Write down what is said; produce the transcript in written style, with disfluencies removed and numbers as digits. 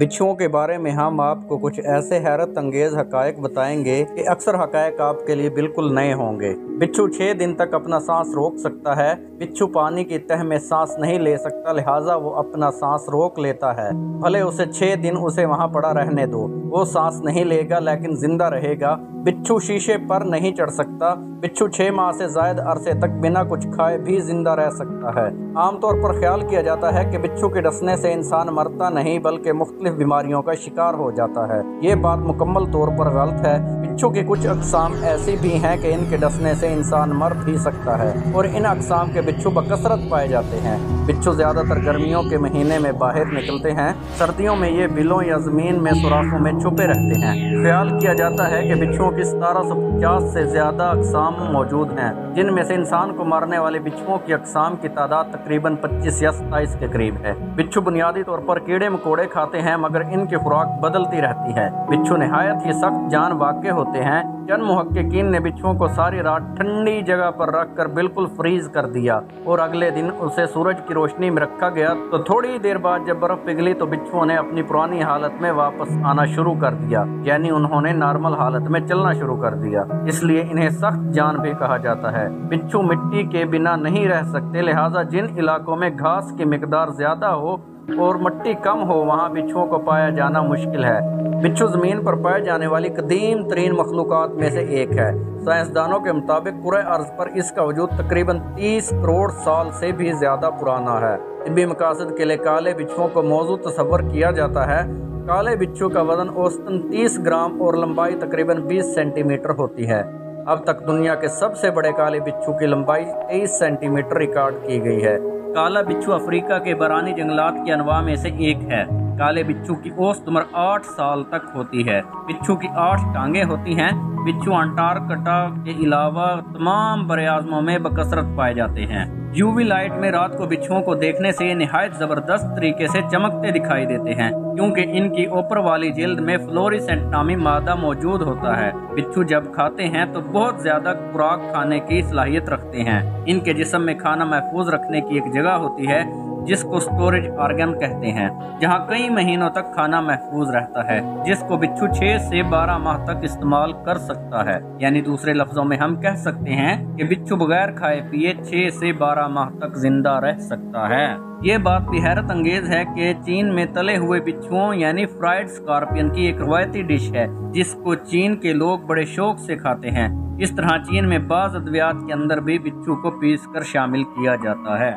बिच्छुओं के बारे में हम आपको कुछ ऐसे हैरत अंगेज हकायक बताएंगे कि अक्सर हकायक आपके लिए बिल्कुल नए होंगे। बिच्छू 6 दिन तक अपना सांस रोक सकता है। बिच्छू पानी की तह में सांस नहीं ले सकता, लिहाजा वो अपना सांस रोक लेता है। भले उसे 6 दिन उसे वहां पड़ा रहने दो, वो सांस नहीं लेगा लेकिन जिंदा रहेगा। बिच्छू शीशे पर नहीं चढ़ सकता। बिच्छू 6 माह से ज्यादा अरसे तक बिना कुछ खाए भी जिंदा रह सकता है। आमतौर पर ख्याल किया जाता है कि बिच्छू के डसने से इंसान मरता नहीं बल्कि मुख्तलिफ बीमारियों का शिकार हो जाता है। ये बात मुकम्मल तौर पर गलत है। बिच्छू की कुछ अक़साम ऐसी भी हैं कि इनके डसने से इंसान मर भी सकता है और इन अक़साम के बिच्छू बकसरत पाए जाते हैं। बिच्छू ज्यादातर गर्मियों के महीने में बाहर निकलते हैं। सर्दियों में ये बिलों या जमीन में सुराखों में छुपे रहते हैं। ख्याल किया जाता है कि बिच्छुओं की 1750 से ज्यादा अक़साम मौजूद हैं, जिनमें से इंसान को मारने वाले बिच्छुओं की अक़साम की तादाद तकरीबन 25 या 27 के करीब है। बिच्छू बुनियादी तौर पर कीड़े मकोड़े खाते हैं, मगर इनकी खुराक बदलती रहती है। बिच्छू निहायत ही सख्त जान वाक़े होते हैं। चंद मुहक्किकीन ने बिच्छुओं को सारी रात ठंडी जगह पर रखकर बिल्कुल फ्रीज कर दिया और अगले दिन उसे सूरज की रोशनी में रखा गया तो थोड़ी देर बाद जब बर्फ पिघली तो बिच्छुओं ने अपनी पुरानी हालत में वापस आना शुरू कर दिया, यानी उन्होंने नॉर्मल हालत में चलना शुरू कर दिया। इसलिए इन्हें सख्त जान भी कहा जाता है। बिच्छू मिट्टी के बिना नहीं रह सकते, लिहाजा जिन इलाकों में घास की मिकदार ज्यादा हो और मिट्टी कम हो वहाँ बिच्छुओं को पाया जाना मुश्किल है। बिच्छू जमीन पर पाए जाने वाली कदीम तरीन मखलूक़ात में से एक है। साइंसदानों के मुताबिक पूरे अर्ज पर इसका वजूद तकरीबन 30 करोड़ साल से भी ज्यादा पुराना है। तिब्बी मकासद के लिए काले बिच्छुओं को मौजू तस्वर किया जाता है। काले बिच्छू का वजन औसतन 30 ग्राम और लंबाई तकरीबन 20 सेंटीमीटर होती है। अब तक दुनिया के सबसे बड़े काले बिच्छू की लंबाई 23 सेंटीमीटर रिकॉर्ड की गई है। काला बिच्छू अफ्रीका के बरानी जंगलात के अनवा में से एक है। काले बिच्छू की औसत उम्र 8 साल तक होती है। बिच्छू की 8 टांगें होती हैं। बिच्छू अंटार्कटिका के अलावा तमाम बरे-आज़मों में बकसरत पाए जाते हैं। यूवी लाइट में रात को बिच्छुओं को देखने से ये निहायत जबरदस्त तरीके से चमकते दिखाई देते हैं, क्योंकि इनकी ऊपर वाली जिल्द में फ्लोरेसेंट नामी मादा मौजूद होता है। बिच्छू जब खाते हैं तो बहुत ज्यादा खुराक खाने की सलाहियत रखते हैं। इनके जिस्म में खाना महफूज रखने की एक जगह होती है जिसको स्टोरेज ऑर्गन कहते हैं, जहां कई महीनों तक खाना महफूज रहता है, जिसको बिच्छू 6 से 12 माह तक इस्तेमाल कर सकता है। यानी दूसरे लफ्जों में हम कह सकते हैं कि बिच्छू बगैर खाए पिए 6 से 12 माह तक जिंदा रह सकता है। ये बात भी हैरत अंगेज है कि चीन में तले हुए बिच्छुओं यानी फ्राइड स्कॉर्पियन की एक रवायती डिश है, जिसको चीन के लोग बड़े शौक से खाते हैं। इस तरह चीन में बाज़ अद्वियात के अंदर भी बिच्छू को पीस कर शामिल किया जाता है।